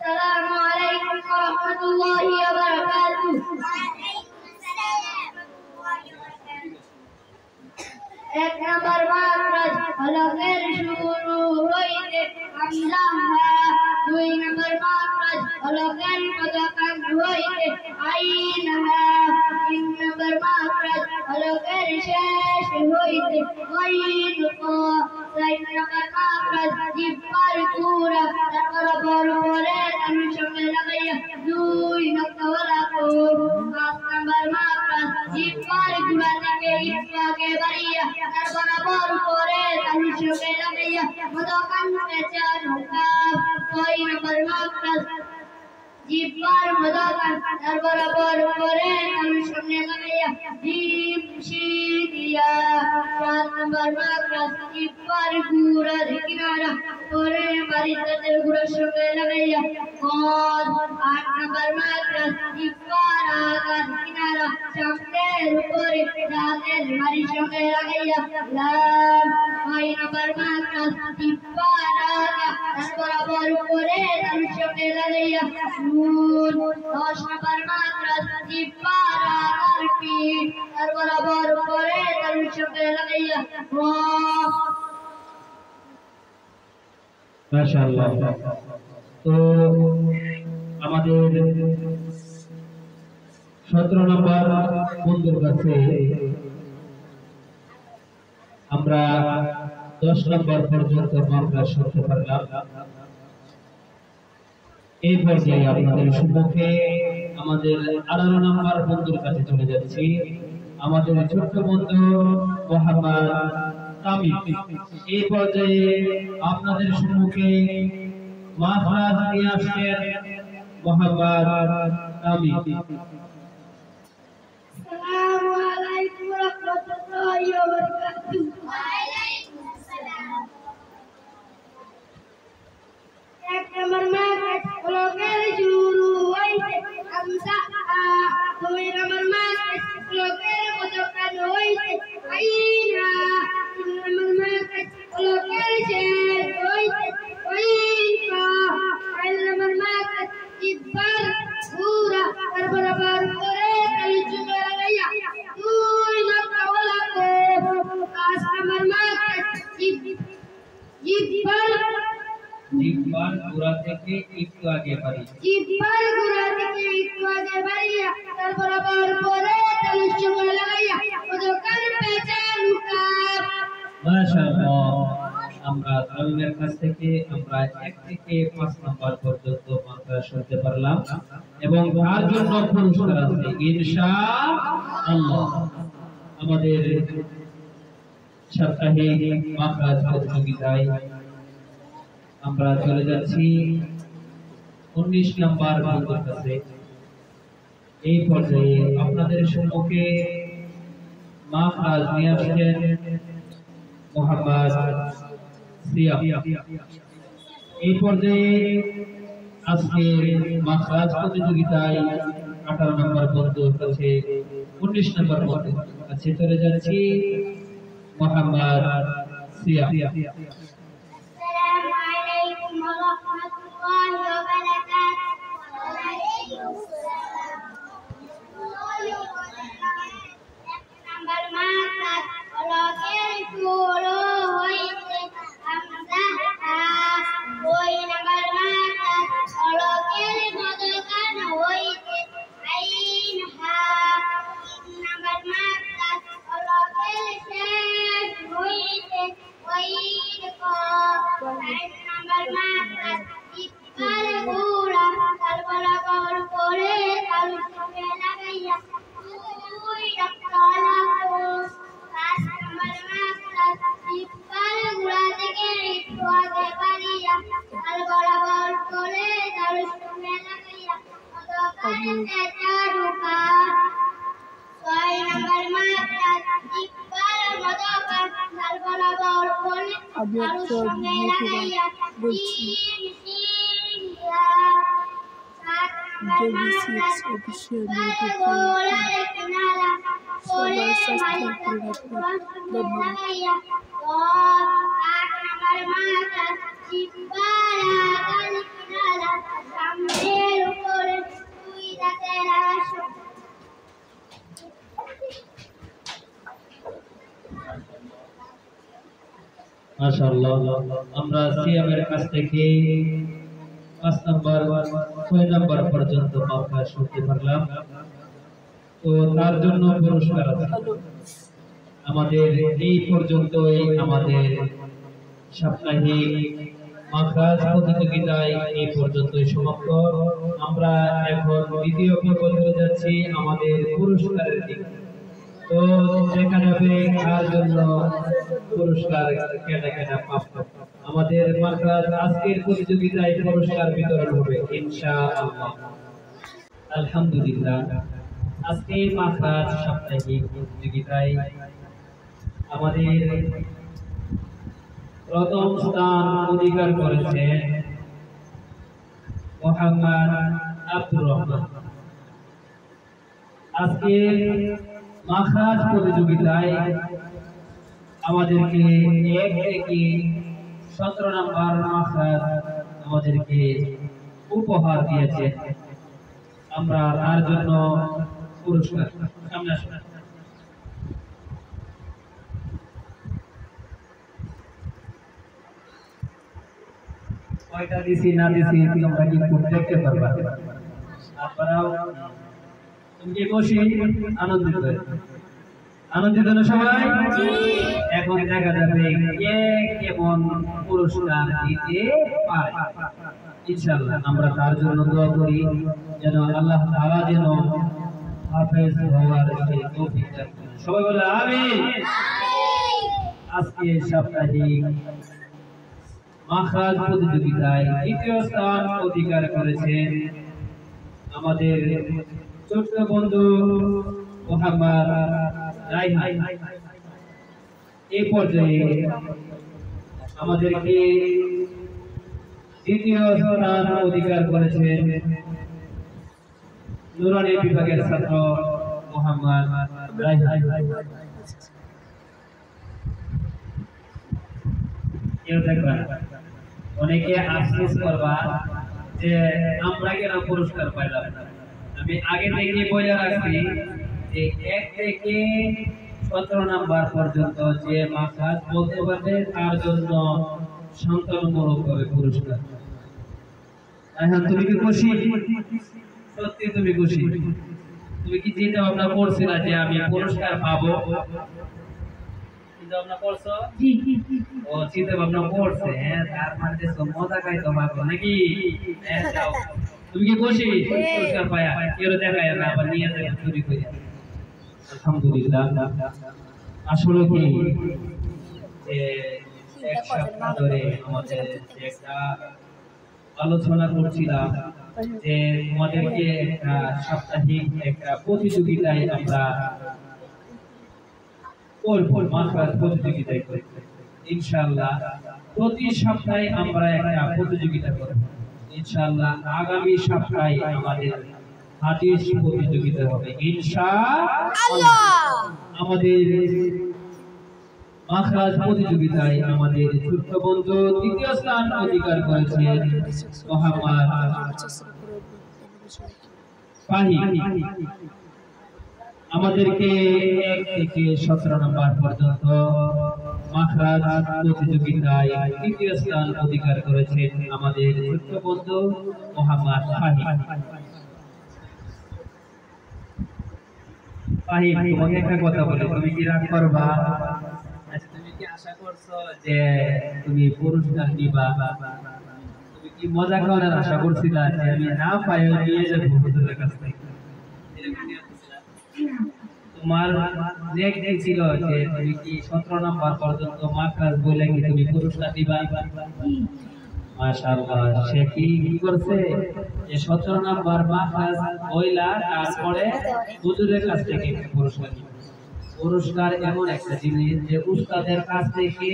আসসালামু আলাইকুম ওয়া রাহমাতুল্লাহি ওয়া বারাকাতুহু। এক নম্বর মাখরাজ হলকের শুরু হইতে হামজা হা। দুই নম্বর মাখরাজ হলকের মধ্যখান হইতে আইন হা। তিন নম্বর মাখরাজ হলকের শেষ হইতে গাইন কা। চার নম্বর মাখরাজ জিহ্বার পুরা বরাবর করে তালুর সঙ্গে লাগাইয়া দুই নক্তাওয়ালা কোণ। পাঁচ নম্বর মাখরাজ জিহ্বার গুড়া থেকে একটু আগে বাড়িয়া তার বরাবর করে তালুর সঙ্গে লাগাইয়া মধ্যখান চার কাপ। ছয় নম্বর মাখরাজ জিহ্বার মধ্যখান তার বরাবর করে তালুর সঙ্গে লাগাইয়া জিম শিরিয়া। সাত নম্বর মাখরাজ জিহ্বার গুড়ার কিনারা করে বাড়িতে গুড়ার সঙ্গে লাগাইয়া কদ। আট নম্বর মাখরাজ জিহ্বার আগার কিনারা সামনের উপরে দাঁতের মাড়ির সঙ্গে লাগাইয়া লাম। নয় নম্বর মাখরাজ জিহ্বার আগা তার বরাবর করে তালুর সঙ্গে লাগাইয়া নুন। 10 নম্বর মাখরাজ জিহ্বার আগার পিঠ তার বরাবর করে তালুর সঙ্গে লাগাইয়া র। মাশাআল্লাহ। তো আমাদের 17 নম্বর বন্ধুর কাছে আমরা 10 নম্বর পর্যন্ত মাখরাজ করতে পারলাম। এই পর্যায়ে আপনাদের সম্মুখে আমাদের 18 নম্বর বন্ধুর কাছে চলে যাচ্ছি। আমাদের ছোট্ট বন্ধু মোহাম্মদ তামিম এই পর্যায়ে আপনাদের সম্মুখে মাখরাজ নিয়ে আসেন মোহাম্মদ তামিম। আসসালামু আলাইকুম ওয়া রাহমাতুল্লাহি ওয়া বারাকাতুহু। ওয়া আলাইকুম আসসালাম। এক নম্বর মাখরাজ হলকের শুরু হইতে হামজা হা। দুই নম্বর মাখরাজ হলকের মধ্যখান হইতে আইন হা। তিন নম্বর মাখরাজ হলকের শেষ হইতে গাইন কা। চার নম্বর মাখরাজ জিহ্বার পুরা তার বরাবর করে তালুর সঙ্গে লাগাইয়া দুই নক্তাওয়ালা কোণ। পাঁচ নম্বর মাখরাজ জিহ্বার গুড়া থেকে একটু আগে বাড়ি জিহ্বার গুড়া থেকে একটু আগে বাড়িয়া তার বরাবর করে তালুর সঙ্গে লাগাইয়া মধ্যখান পেঁচান কাপ। মাশাআল্লাহ। আমরা তামিমের কাছ থেকে আমরা 1 থেকে 5 নম্বর পর্যন্ত মাখরাজ করতে পারলাম এবং তার জন্য পুরস্কার আছে ইনশাআল্লাহ। আমাদের সাপ্তাহিক মাখরাজ প্রতিযোগিতায় আমরা চলে যাচ্ছি 19 নম্বর বন্ধুর কাছে। এই পর্যায়ে আপনাদের সম্মুখে মাখরাজ নিয়ে আসেন মোহাম্মদ সিয়াম। এই পর্যায়ে আজকে মাখরাজ প্রতিযোগিতায় 18 নম্বর বন্ধুর কাছে 19 নম্বর বন্ধুর কাছে চলে যাচ্ছি মোহাম্মদ সিয়াম। আসসালামু আলাইকুম ওয়া রাহমাতুল্লাহি ওয়া বারাকাতুহু। ওয়া আলাইকুম আসসালাম। এক নম্বর মাখরাজ হলকের শুরু হইতে হামজা হা। দুই নম্বর মাখরাজ হলকের মধ্যখান হইতে আইন হা। তিন নম্বর মাখরাজ হলকের শেষ হইতে গাইন কা। চার নম্বর মাখরাজ জিহ্বার গুড়া তার বরাবর করে তালুর সঙ্গে লাগাইয়া দুই নক্তাওয়ালা কোণ। পাঁচ নম্বর মাখরাজ জিহ্বার গুড়া থেকে একটু আগে বাড়িয়া তার বরাবর করে তালুর সঙ্গে লাগাইয়া মধ্যখান চার কাপ। ছয় নম্বর মাখরাজ জিহ্বার মধ্যখান তার বরাবর করে তালুর সঙ্গে লাগাইয়া জিম শিরিয়া। সাত নম্বর মাখরাজ জিহ্বার গোড়ার কিনারা করে বাড়িতে গুড়ার সঙ্গে লাগাইয়া কদ। আট নম্বর মাখরাজ জিহ্বার আগার জানালা সামনের উপরে তুই রাতের আশা মাশাআল্লাহ আমরা সিয়ামের কাছ থেকে 5 নম্বর 6 নম্বর পর্যন্ত মাখা শুনতে পারলাম। তো তার জন্য পুরস্কার আছে। আমাদের এই পর্যন্তই আমাদের সাপ্তাহিক মাখরাজ প্রতিযোগিতায় এই পর্যন্তই সমাপ্ত। আমরা এখন দ্বিতীয় পর্বে যাচ্ছি আমাদের পুরস্কারের দিকে। তো দেখা যাবে কার জন্য পুরস্কার কেনা কেনা প্রাপ্ত। আমাদের মাখরাজ আজকের প্রতিযোগিতায় পুরস্কার বিতরণ হবে ইনশাআল্লাহ। আলহামদুলিল্লাহ, আজকে মাখরাজ সাপ্তাহিক প্রতিযোগিতায় আমাদের প্রথম স্থান অধিকার করেছে মোহাম্মদ আব্দুর রহমান। আজকে মাখরাজ প্রতিযোগিতায় আমাদেরকে 1 থেকে 17 নম্বর মাখরাজ আমাদেরকে উপহার দিয়েছে। আমরা তার জন্য পুরস্কার সামনে আসুন। কয়টা দিছি না দিছি তোমরা কিন্তু দেখতে পারবা। আপনারাও তুমি কি খুশি আনন্দিত আনন্দিত না সবাই? এখন দেখা যাবে কে কেমন পুরস্কার দিতে পারে। ইনশাআল্লাহ আমরা তার জন্য দোয়া করি যেন আল্লাহ তাআলা যেন হাফেজ হওয়ার সেই তৌফিক দান করেন। সবাই বলে আমিন। আজকে সাপ্তাহিক মাখরাজ প্রতিযোগিতায় দ্বিতীয় স্থান অধিকার করেছেন আমাদের ছোট্ট বন্ধু মোহাম্মদ রাইহান। এই পর্যায়ে আমাদেরকে দ্বিতীয় স্থান অধিকার করেছেন নুরানি বিভাগের ছাত্র মোহাম্মদ রাইহান। কেউ দেখবেন অনেকে আফসোস করবা যে আমরা কেন পুরস্কার পাইলাম। আমি আগে থেকে বলে রাখছি যে 1 থেকে 17 নাম্বার পর্যন্ত যে মাখরাজ বলতে পারবে তার জন্য সন্তানমূলক ভাবে পুরস্কার। এখন তুমি কি খুশি? সত্যি তুমি খুশি? তুমি কি চিন্তা ভাবনা করছিলা যে আমি পুরস্কার পাবো? চিন্তা ভাবনা করছো? ও চিন্তা ভাবনা করছে, হ্যাঁ, তার মানে তো মজা খাইতো পাবো নাকি? হ্যাঁ, যাও। তুমি কি খুশি পুরস্কার পায়া? কেউ দেখায় না আবার নিয়ে যায় চুরি করে। আলহামদুলিল্লাহ। আসলে কি এক সপ্তাহ ধরে আমাদের একটা আলোচনা করছিলাম যে তোমাদেরকে একটা সাপ্তাহিক একটা প্রতিযোগিতায় আমরা করবো। মাখরাজ প্রতিযোগিতায় ইনশাআল্লাহ প্রতি সপ্তাহে আমরা একটা প্রতিযোগিতা করব। ইনশাআল্লাহ আগামী সপ্তাহে আমাদের হাদিস প্রতিযোগিতা হবে ইনশাআল্লাহ। আমাদের মাখরাজ প্রতিযোগিতায় আমাদের ছোট্ট বন্ধু তৃতীয় স্থান অধিকার করেছেন মোহাম্মদ ফাহিম। আমাদেরকে 1 থেকে 17 নম্বর পর্যন্ত মাখরাজ প্রতিযোগিতায় তৃতীয় স্থান অধিকার করেছেন আমাদের ছোট্ট বন্ধু মোহাম্মদ ফাহিম। ফাহিম, তোমাকে একটা কথা বলি, তুমি কি রাগ করবা? তুমি কি আশা করছো যে তুমি পুরস্কার নিবা? তুমি কি মজা করার আশা করছিলা যে আমি না পাইও নিয়ে যাবো হুজুরের কাছ থেকে? তোমার নেক ছিল যে তুমি কি 17 নম্বর পর্যন্ত মাখরাজ বলে কি তুমি পুরস্কার দিবা? মাশাআল্লাহ, সে কি করছে যে 17 নম্বর মাখরাজ হইলা তারপরে হুজুরের কাছ থেকে পুরস্কার নিবে। পুরস্কার এমন একটা জিনিস যে উস্তাদের কাছ থেকে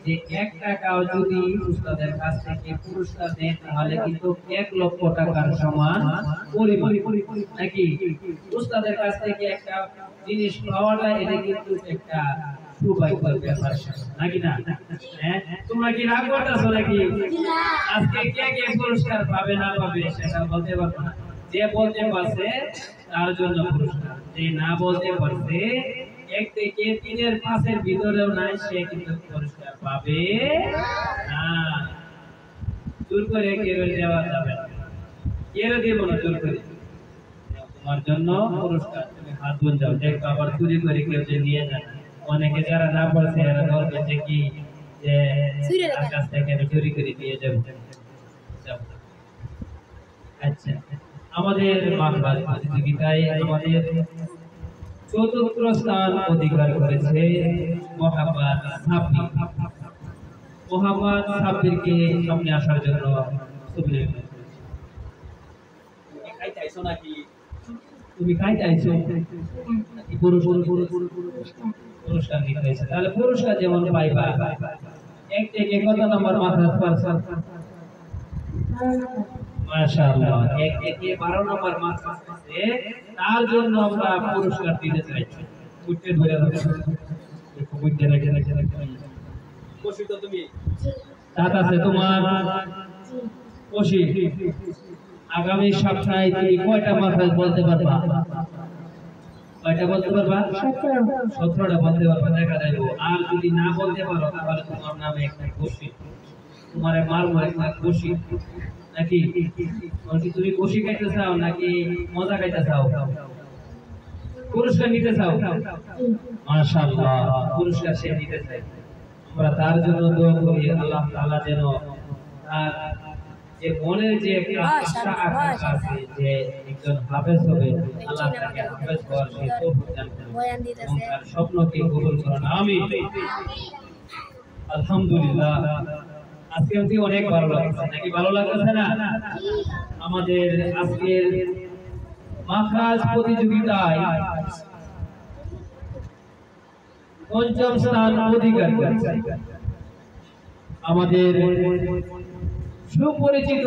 যে 1 টাকাও যদি উস্তাদের কাছ থেকে পুরস্কার দেন তাহলে কিন্তু 1 লক্ষ টাকার সমান পরিমাণ নাকি? উস্তাদের কাছ থেকে একটা জিনিস পাওয়াটা এটা কিন্তু একটা সৌভাগ্যের ব্যাপার নাকি না? হ্যাঁ, তোমরা কি রাগ করতেছো নাকি? আজকে কে কে পুরস্কার পাবে না পাবে সেটা বলতে পারবো না। যে বলতে পারছে তার জন্য পুরস্কার, যে না বলতে পারছে 1 থেকে 3 5 ভিতরেও নাই সে কিন্তু পুরস্কার পাবে না। জোর করে কেড়ে দেওয়া যাবে না, কেড়ে দেব না জোর করে। তোমার জন্য পুরস্কার, তুমি হাত গুঞ্জাও, দেখো আবার চুরি করে কেউ যে নিয়ে যায়। অনেকে যারা না পড়ছে এরা ধরবে যে কি যে তার কাছ থেকে আমি চুরি করে নিয়ে যাবো। আচ্ছা, আমাদের মাখরাজ প্রতিযোগিতায় আমাদের চতুর্থ স্থান অধিকার করেছে মোহাম্মদ সাব্বির। মোহাম্মদ সাব্বিরকে সামনে আসার জন্য তুমি খাইতে আইছো নাকি পুরস্কার নিতে হয়েছে? তাহলে পুরস্কার যেমন পাইবা, 1 থেকে কত নম্বর মাখরাজ পারছো? মাশাআল্লাহ, 1 থেকে 12 নম্বর মাখরাজ পাইছে, তার জন্য আমরা পুরস্কার দিতে চাইছি। উঠতে ধরে রাখো, একটু বুঝতে রেখে খুশি তো তুমি? দাঁত আছে তোমার? খুশি? আগামী সপ্তাহে তুমি কয়টা মাখরাজ বলতে পারবা? কয়টা বলতে পারবা? 17টা বলতে পারবা, দেখা যাবে। আর যদি না বলতে পারো তাহলে তোমার নামে একটা খুশি, তোমারে মারবো একটা খুশি, নাকি? তুমি খুশি খাইতে চাও নাকি মজা খাইতে চাও? পুরস্কার নিতে চাও? মাশাআল্লাহ, পুরস্কার সে নিতে চাই। আমরা তার জন্য দোয়া করি, আল্লাহ তাআলা যেন তার যে মনের যে একটা আশা আকাঙ্ক্ষা আছে যে একজন হাফেজ হবে, আল্লাহ তাকে হাফেজ হওয়ার সেই তৌফিক দান করুন এবং তার স্বপ্নকে কবুল করুন, আমিন। আলহামদুলিল্লাহ, আজকে অনেক ভালো লাগছে, নাকি ভালো লাগছে না? আমাদের আজকের মাখরাজ প্রতিযোগিতায় 5ম স্থান অধিকার করেছে আমাদের সুপরিচিত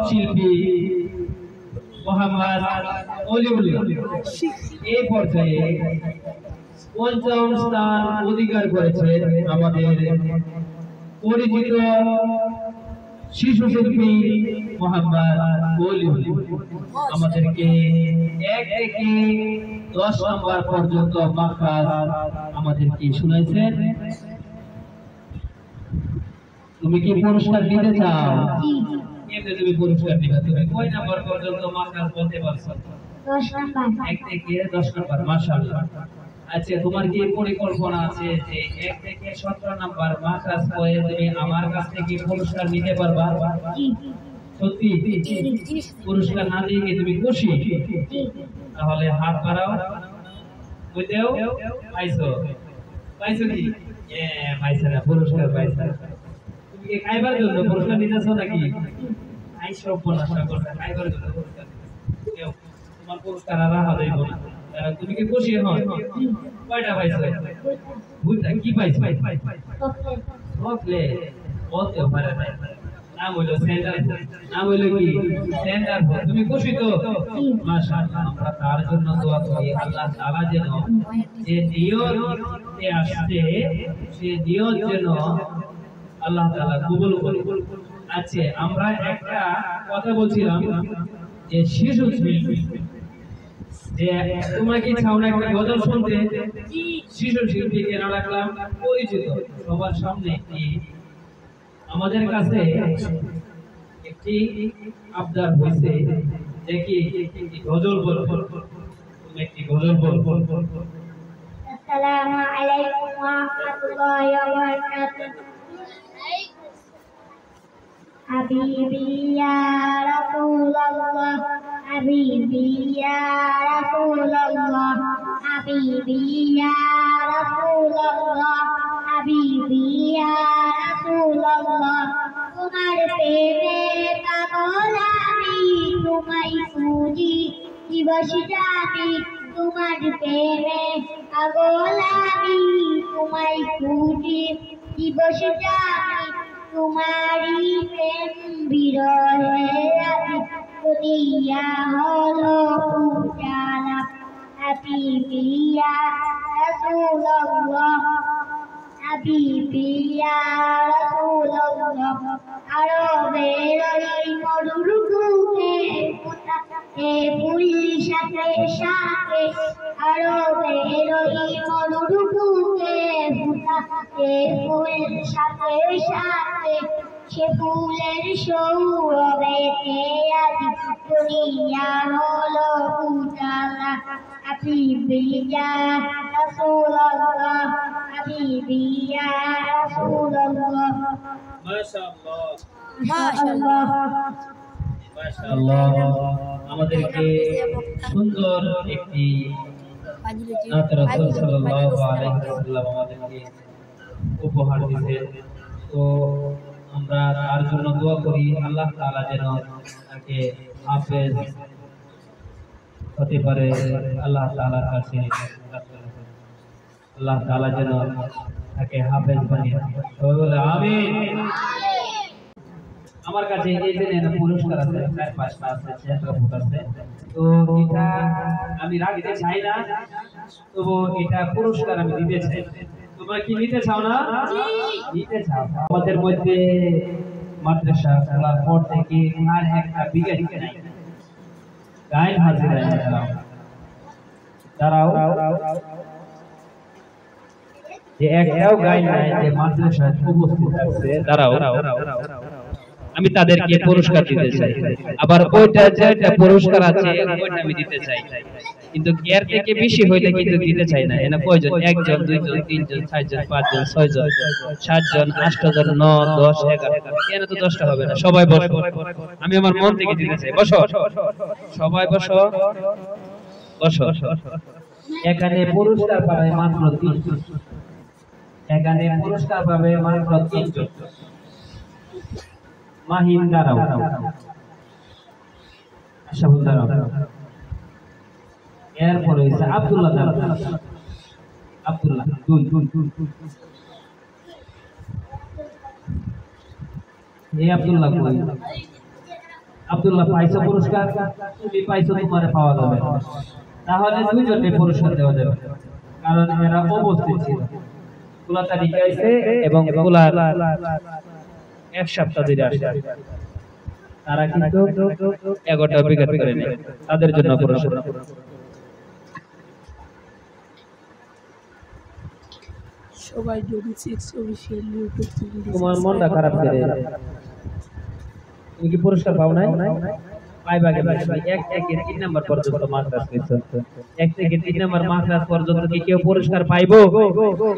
শিল্পী মোহাম্মদ অলিউল। এই পর্যায়ে 5ম স্থান অধিকার করেছে আমাদের পরিচিত শিশু শিল্পী মোহাম্মদ অলিউল। আমাদেরকে 1 থেকে 10 নম্বর পর্যন্ত মাখরাজ আমাদেরকে শুনাইছেন। তুমি কি পুরস্কার দিতে চাও? এতে তুমি পুরস্কার দিবে। তুমি কয় নাম্বার পর্যন্ত মাখরাজ বলতে পারছো? 10 নাম্বার। 1 থেকে 10 নাম্বার, মাশাআল্লাহ। আচ্ছা, তোমার কি পরিকল্পনা আছে যে 1 থেকে 17 নাম্বার মাখরাজ পড়ে তুমি আমার কাছ থেকে পুরস্কার নিতে পারবা? সত্যি? পুরস্কার না দিয়ে কি তুমি খুশি? তাহলে হাত বাড়াও, বুঝেও পাইছো? পাইছো কি? পাইছো না, পুরস্কার পাইছো। তুমি কি খাইবার জন্য পুরস্কার নিতেছো নাকি? আইসো পুরস্কার করতে খাইবার জন্য পুরস্কার নিতেছো। তোমার পুরস্কার আর রাখা যাইব না। তুমি কি খুশি হন? কয়টা পাইছো? বুঝলা কি পাইছো? চকলেট বলতে পারে না, নাম হইলো সেন্টার, নাম হইলো কি সেন্টার। তুমি খুশি তো? মাশাআল্লাহ, আমরা তার জন্য দোয়া করি, আল্লাহ তাআলা যেন যে নিয়তে আসছে সে নিয়ত যেন আল্লাহ তাআলা কবুল করে। আচ্ছা, আমরা একটা কথা বলছিলাম যে শিশু শিল্পী, যে তোমরা কি চাও না একটা গজল শুনতে? শিশু শিল্পী কেন রাখলাম? পরিচিত সবার সামনে কি আমাদের কাছে একটি আবদার হয়েছে, দেখি একটি গজল বলবো, তুমি একটি গজল বলবো। আসসালামু আলাইকুম ওয়া রাহমাতুল্লাহি ওয়া বারাকাতুহু। হাবিবি ইয়া রাসূলুল্লাহ, হাবিবি ইয়া রাসূলুল্লাহ, হাবিবি ইয়া রাসূলুল্লাহ, হাবিবি ইয়া রাসূলুল্লাহ। তোমার প্রেমে পাগল আমি, তোমায় খুঁজি দিবস রাতি। তোমার প্রেমে পাগল আমি, তোমায় খুঁজি দিবস রাতি। তোমারি প্রেম বিরহে আমি দুনিয়া হলো উজালা। হাবিবি ইয়া রাসূলুল্লাহ, হাবিবি ইয়া রাসূলুল্লাহ আরবের ওই মরুর বুকে ফোটা এ ফুল সাথে সাথে আরবের ওই মরুর বুকে ফোটা এ ফুল সাথে সাথে সে ফুলের সৌরভেতে আজ দুনিয়া হলো উজালা হাবিবি ইয়া রাসূলুল্লাহ হাবিবি ইয়া রাসূলুল্লাহ মাশাআল্লাহ মাশাআল্লাহ মাশাআল্লাহ আমাদেরকে সুন্দর একটি নাত রাসূল সাল্লাল্লাহু আলাইহি ওয়াসাল্লাম আমাদেরকে উপহার দিয়েছেন। তো আমরা তার জন্য দোয়া করি আল্লাহ তাআলা যেন তাকে হাফেজ হতে পারে। আল্লাহ তাআলার কাছে আল্লাহ তাআলা যেন তাকে হাফেজ বানিয়ে দেন। বলে আমিন। আমার কাছে এই যে পুরস্কার আছে, 4-5টা আছে, 6টা ফুট আছে। তো এটা আমি রাখতে চাই না, তবু এটা পুরস্কার আমি দিতে চাই। তোমরা কি নিতে চাও না? নিতে চাও। আমাদের মধ্যে মাদ্রাসা খোলার পর থেকে আর একটা বিঘা নাই গায়েন হাজিরা দাঁড়াও যে একটাও গায়েন নাই যে মাদ্রাসায় উপস্থিত আছে। দাঁড়াও আমি তাদেরকে পুরস্কার দিতে চাই। আবার ওইটা যেটা পুরস্কার আছে ওইটা আমি দিতে চাই, কিন্তু এর থেকে বেশি হইলে কিন্তু দিতে চাই না। এনা কয়জন? 1 জন 2 জন 3 জন 4 জন 5 জন 6 জন 7 জন 8 জন 9 10 11 এনা তো 10টা হবে না। সবাই বসো, আমি আমার মন থেকে দিতে চাই। বসো সবাই, বসো বসো। এখানে পুরস্কার পাবে মাত্র 3 জন। এখানে পুরস্কার পাবে মাত্র 3 জন। মাহিন দাঁড়াও, আশাফুল দাঁড়াও, এরপরে হইছে আব্দুল্লাহ দাঁড়াও, আব্দুল্লাহ দুই এই আব্দুল্লাহ কই? আব্দুল্লাহ পাইছো পুরস্কার? তুমি পাইছো, তোমারে পাওয়া যাবে। তাহলে দুইজনকে পুরস্কার দেওয়া যাবে, কারণ এরা উপস্থিত ছিল। খোলা তারিখে আইছে এবং খোলা 1 সপ্তাহ ধরে আসছে। তারা কিন্তু 11টা বিঘত করে নেয়, তাদের জন্য পুরস্কার। সবাই ডোমিসিক্স অফিশিয়াল ইউটিউব চ্যানেল। তোমার মনটা খারাপ করে, তুমি কি পুরস্কার পাও নাই? পাইবা কে? 1 থেকে 3 নাম্বার পর্যন্ত মার্কস পেয়েছো। 1 থেকে 3 নাম্বার মার্কস পর্যন্ত কি কেউ পুরস্কার পাইবো?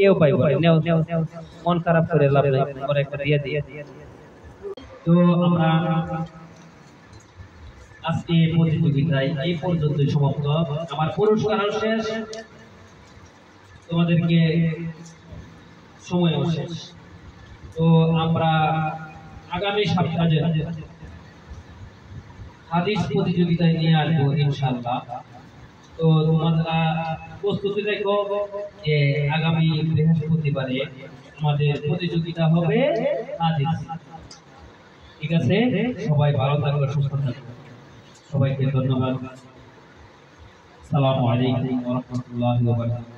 কেউ পাইবো না। নেও মন খারাপ করে লাভ নাই, পরে একটা দিয়ে দিয়ে। তো আমরা আজকে প্রতিযোগিতায় এই পর্যন্তই সমাপ্ত। আমার পুরস্কার শেষ, তোমাদেরকে সময় শেষ। তো আমরা আগামী সপ্তাহে হাদিস প্রতিযোগিতায় নিয়ে আসবো ইনশাআল্লাহ। তো তোমরা প্রস্তুতি দেখো যে আগামী বৃহস্পতিবারে আমাদের প্রতিযোগিতা হবে হাদিস। ঠিক আছে, সবাই ভালো থাকবে, সুস্থ থাকবে। সবাইকে ধন্যবাদ। আসসালামু আলাইকুম ওয়া রাহমাতুল্লাহি ওয়া বারাকাতুহু।